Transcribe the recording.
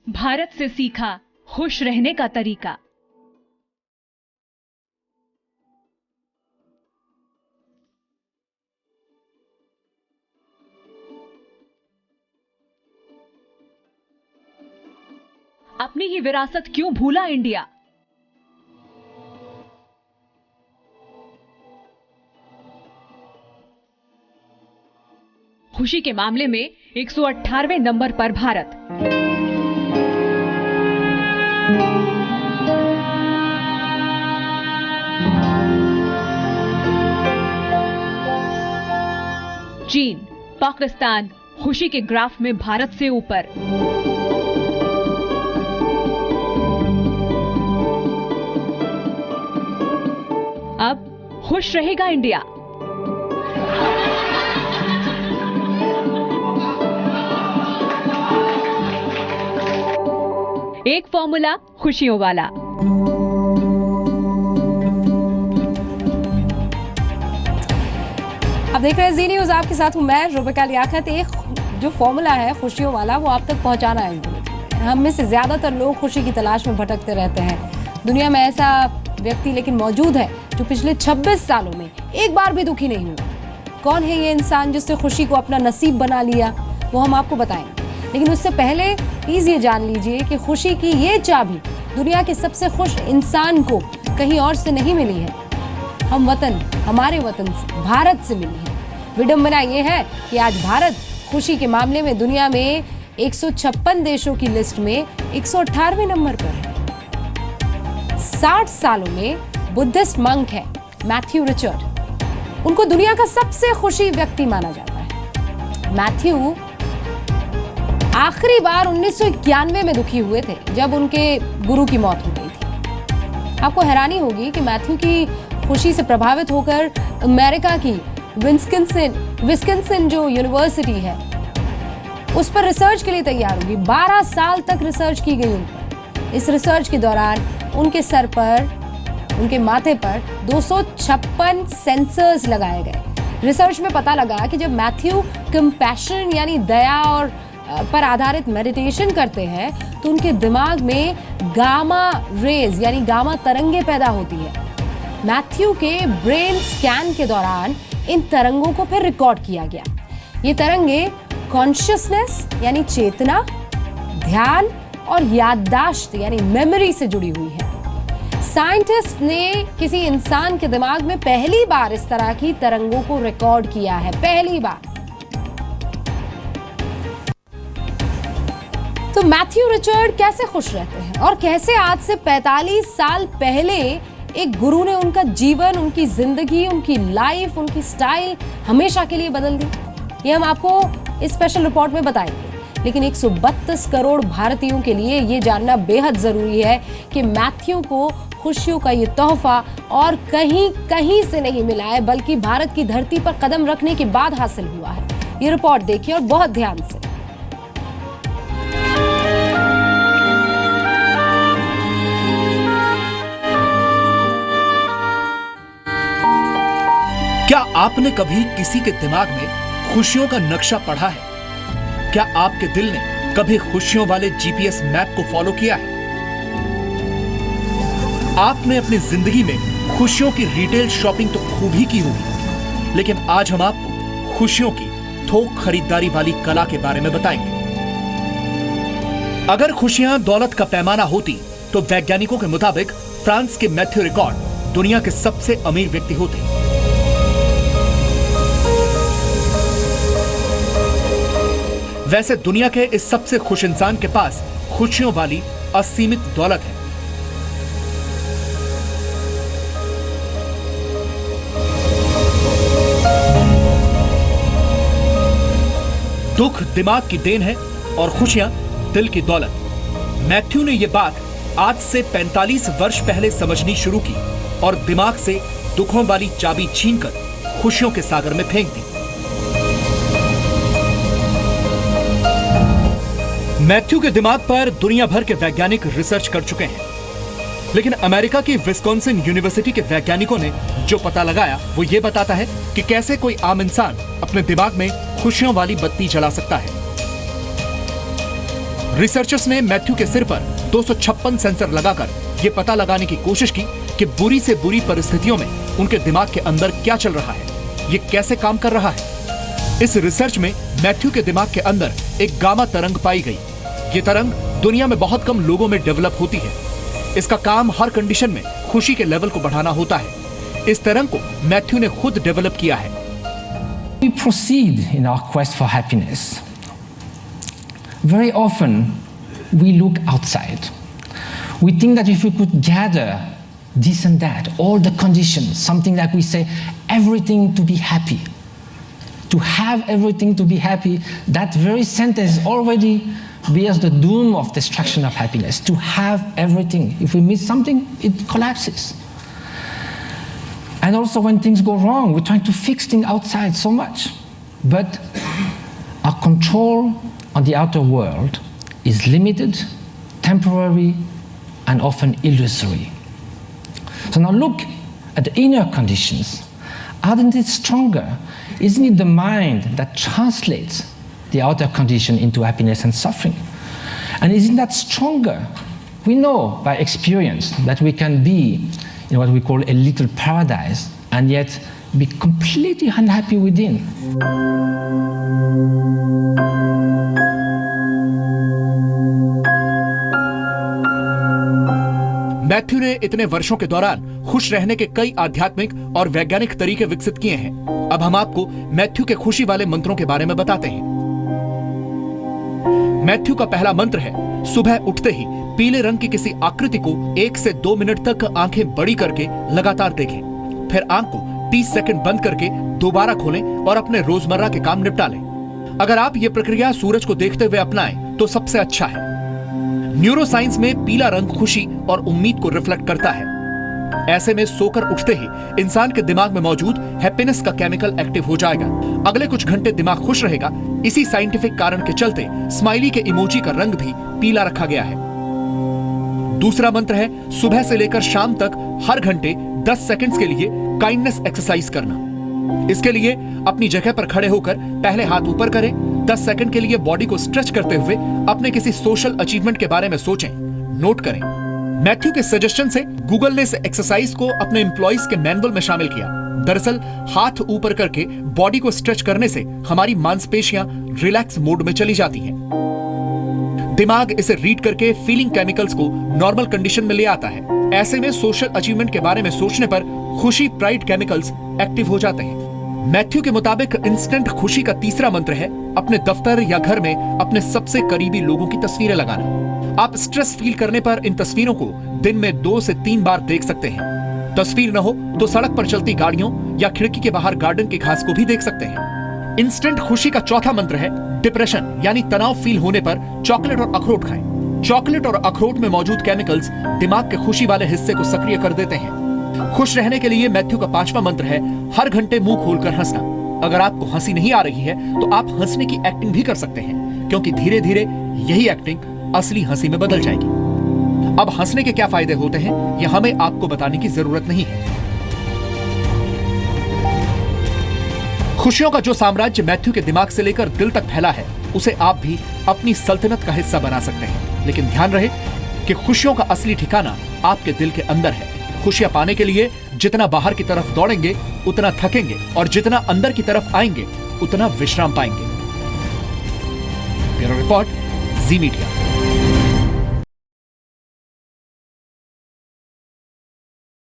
भारत से सीखा खुश रहने का तरीका। अपनी ही विरासत क्यों भूला इंडिया? खुशी के मामले में 118वें नंबर पर भारत। चीन, पाकिस्तान खुशी के ग्राफ में भारत से ऊपर। अब खुश रहेगा इंडिया। एक फॉर्मूला खुशियों वाला। अब देख रहे हैं जी न्यूज़, आपके साथ हूं मैं रुबिका लियाकत। एक जो फॉर्मूला है खुशियों वाला वो आप तक पहुंचाना है। हम में से ज्यादातर लोग खुशी की तलाश में भटकते रहते हैं। दुनिया में ऐसा व्यक्ति लेकिन मौजूद है जो पिछले 26 सालों में एक बार भी दुखी नहीं हुआ। कौन है ये इंसान जिसने खुशी को अपना नसीब बना लिया, वो हम आपको बताएंगे। लेकिन उससे पहले प्लीज ये जान लीजिए कि खुशी की ये चाबी दुनिया के सबसे खुश इंसान को कहीं और से नहीं मिली है। हमारे वतन से, भारत से मिली है। विडंबना ये है कि आज भारत खुशी के मामले में दुनिया में 156 देशों की लिस्ट में 118वें नंबर पर है। 60 सालों में बुद्धिस्ट मंक है मैथ्यू रिचर्ड। उनको दुनिया का सबसे खुशी व्यक्ति माना जाता है। मैथ्यू आखिरी बार 1991 में दुखी हुए थे जब उनके गुरु की मौत हो गई थी। आपको हैरानी होगी कि मैथ्यू की खुशी से प्रभावित होकर अमेरिका की विस्कन्सिन जो यूनिवर्सिटी है उस पर रिसर्च के लिए तैयार होगी। 12 साल तक रिसर्च की गई उन पर। इस रिसर्च के दौरान उनके सर पर, उनके माथे पर 256 सेंसर्स लगाए गए। रिसर्च में पता लगा कि जब मैथ्यू कंपैशन यानी दया और पर आधारित मेडिटेशन करते हैं तो उनके दिमाग में गामा रेज यानी गामा तरंगे पैदा होती है। मैथ्यू के ब्रेन स्कैन के दौरान इन तरंगों को फिर रिकॉर्ड किया गया। ये तरंगे कॉन्शियसनेस यानी चेतना, ध्यान और याददाश्त यानी मेमोरी से जुड़ी हुई है। साइंटिस्ट ने किसी इंसान के दिमाग में पहली बार इस तरह की तरंगों को रिकॉर्ड किया है, पहली बार। तो मैथ्यू रिचर्ड कैसे खुश रहते हैं और कैसे आज से 45 साल पहले एक गुरु ने उनका जीवन, उनकी जिंदगी, उनकी लाइफ, उनकी स्टाइल हमेशा के लिए बदल दी, ये हम आपको इस स्पेशल रिपोर्ट में बताएंगे। लेकिन 132 करोड़ भारतीयों के लिए ये जानना बेहद जरूरी है कि मैथ्यू को खुशियों का ये तोहफा और कहीं से नहीं मिला है, बल्कि भारत की धरती पर कदम रखने के बाद हासिल हुआ है। ये रिपोर्ट देखिए और बहुत ध्यान से। क्या आपने कभी किसी के दिमाग में खुशियों का नक्शा पढ़ा है? क्या आपके दिल ने कभी खुशियों वाले जीपीएस मैप को फॉलो किया है? आपने अपनी जिंदगी में खुशियों की रिटेल शॉपिंग तो खूब ही की होगी, लेकिन आज हम आपको खुशियों की थोक खरीदारी वाली कला के बारे में बताएंगे। अगर खुशियां दौलत का पैमाना होती तो वैज्ञानिकों के मुताबिक फ्रांस के मैथ्यू रिकॉर्ड दुनिया के सबसे अमीर व्यक्ति होते। वैसे दुनिया के इस सबसे खुश इंसान के पास खुशियों वाली असीमित दौलत है। दुख दिमाग की देन है और खुशियां दिल की दौलत। मैथ्यू ने यह बात आज से 45 वर्ष पहले समझनी शुरू की और दिमाग से दुखों वाली चाबी छीनकर खुशियों के सागर में फेंक दी। मैथ्यू के दिमाग पर दुनिया भर के वैज्ञानिक रिसर्च कर चुके हैं, लेकिन अमेरिका की विस्कॉन्सिन यूनिवर्सिटी के वैज्ञानिकों ने जो पता लगाया वो ये बताता है कि कैसे कोई आम इंसान अपने दिमाग में खुशियों वाली बत्ती जला सकता है। रिसर्चर्स ने मैथ्यू के सिर पर 256 सेंसर लगाकर यह पता लगाने की कोशिश की कि बुरी से बुरी परिस्थितियों में उनके दिमाग के अंदर क्या चल रहा है, ये कैसे काम कर रहा है। इस रिसर्च में मैथ्यू के दिमाग के अंदर एक गामा तरंग पाई गई। ये तरंग दुनिया में बहुत कम लोगों में डेवलप होती है। इसका काम हर कंडीशन में खुशी के लेवल को बढ़ाना होता है। इस तरंग को मैथ्यू ने खुद डेवलप किया है। We proceed in our quest for happiness. Very often, we look outside. We think that if we could gather this and that, all the conditions, something like we say, everything to be happy. To have everything to be happy, that very sentence already bears the doom of destruction of happiness. To have everything. If we miss something, it collapses. And also when things go wrong, we're trying to fix things outside so much. But our control on the outer world is limited, temporary, and often illusory. So now look at the inner conditions. Aren't it stronger? Isn't it the mind that translates the outer condition into happiness and suffering? And isn't that stronger? We know by experience that we can be in what we call a little paradise and yet be completely unhappy within. Matthew ने इतने वर्षों के दौरान खुश रहने के कई आध्यात्मिक और वैज्ञानिक तरीके विकसित किए हैं। अब हम आपको मैथ्यू के खुशी वाले मंत्रों के बारे में बताते हैं। मैथ्यू का पहला मंत्र है, सुबह उठते ही पीले रंग की किसी आकृति को 1 से 2 मिनट तक आंखें बड़ी करके लगातार देखें। फिर आंख को 30 सेकंड बंद करके दोबारा खोलें और अपने रोजमर्रा के काम निपटा लें। अगर आप ये प्रक्रिया सूरज को देखते हुए अपनाएं तो सबसे अच्छा है। न्यूरोसाइंस में पीला रंग खुशी और उम्मीद को रिफ्लेक्ट करता है। ऐसे में सोकर उठते ही इंसान के दिमाग में मौजूद हैप्पीनेस का केमिकल एक्टिव हो जाएगा। अगले कुछ घंटे दिमाग खुश रहेगा। इसी साइंटिफिक कारण के चलते स्माइली के इमोजी का रंग भी पीला रखा गया है। दूसरा मंत्र है, सुबह से लेकर शाम तक हर घंटे 10 सेकंड्स के लिए काइंडनेस एक्सरसाइज करना। इसके लिए अपनी जगह पर खड़े होकर पहले हाथ ऊपर करें। 10 सेकंड के लिए बॉडी को स्ट्रेच करते हुए अपने किसी सोशल अचीवमेंट के बारे में सोचें, नोट करें। मैथ्यू के सजेशन से गूगल ने इस एक्सरसाइज को अपने एम्प्लॉइज के मैनुअल में शामिल किया। दरअसल हाथ ऊपर करके बॉडी को स्ट्रेच करने से हमारी मांसपेशियां रिलैक्स मोड में चली जाती हैं। दिमाग इसे रीड करके फीलिंग केमिकल्स को नॉर्मल कंडीशन में ले आता है। ऐसे में सोशल अचीवमेंट के बारे में सोचने पर खुशी प्राइड केमिकल्स एक्टिव हो जाते हैं। मैथ्यू के मुताबिक इंस्टेंट खुशी का तीसरा मंत्र है, अपने दफ्तर या घर में अपने सबसे करीबी लोगों की तस्वीरें लगाना। आप स्ट्रेस फील करने पर इन तस्वीरों को दिन में 2 से 3 बार देख सकते हैं। तस्वीर न हो तो सड़क पर चलती गाड़ियों या खिड़की के बाहर गार्डन की घास को भी देख सकते हैं। इंस्टेंट खुशी का चौथा मंत्र है, डिप्रेशन यानी तनाव फील होने पर चॉकलेट और अखरोट खाएं। चॉकलेट और अखरोट में मौजूद केमिकल्स दिमाग के खुशी वाले हिस्से को सक्रिय कर देते हैं। खुश रहने के लिए मैथ्यू का 5वां मंत्र है, हर घंटे मुंह खोलकर हंसना। अगर आपको हंसी नहीं आ रही है तो आप हंसने की एक्टिंग भी कर सकते हैं, क्योंकि धीरे धीरे यही एक्टिंग असली हंसी में बदल जाएगी। अब हंसने के क्या फायदे होते हैं यह हमें आपको बताने की जरूरत नहीं है। खुशियों का जो साम्राज्य मैथ्यू के दिमाग से लेकर दिल तक फैला है, उसे आप भी अपनी सल्तनत का हिस्सा बना सकते हैं। लेकिन ध्यान रहे कि खुशियों का असली ठिकाना आपके दिल के अंदर है। खुशियां पाने के लिए जितना बाहर की तरफ दौड़ेंगे उतना थकेंगे, और जितना अंदर की तरफ आएंगे उतना विश्राम पाएंगे। ब्यूरो रिपोर्ट, जी मीडिया।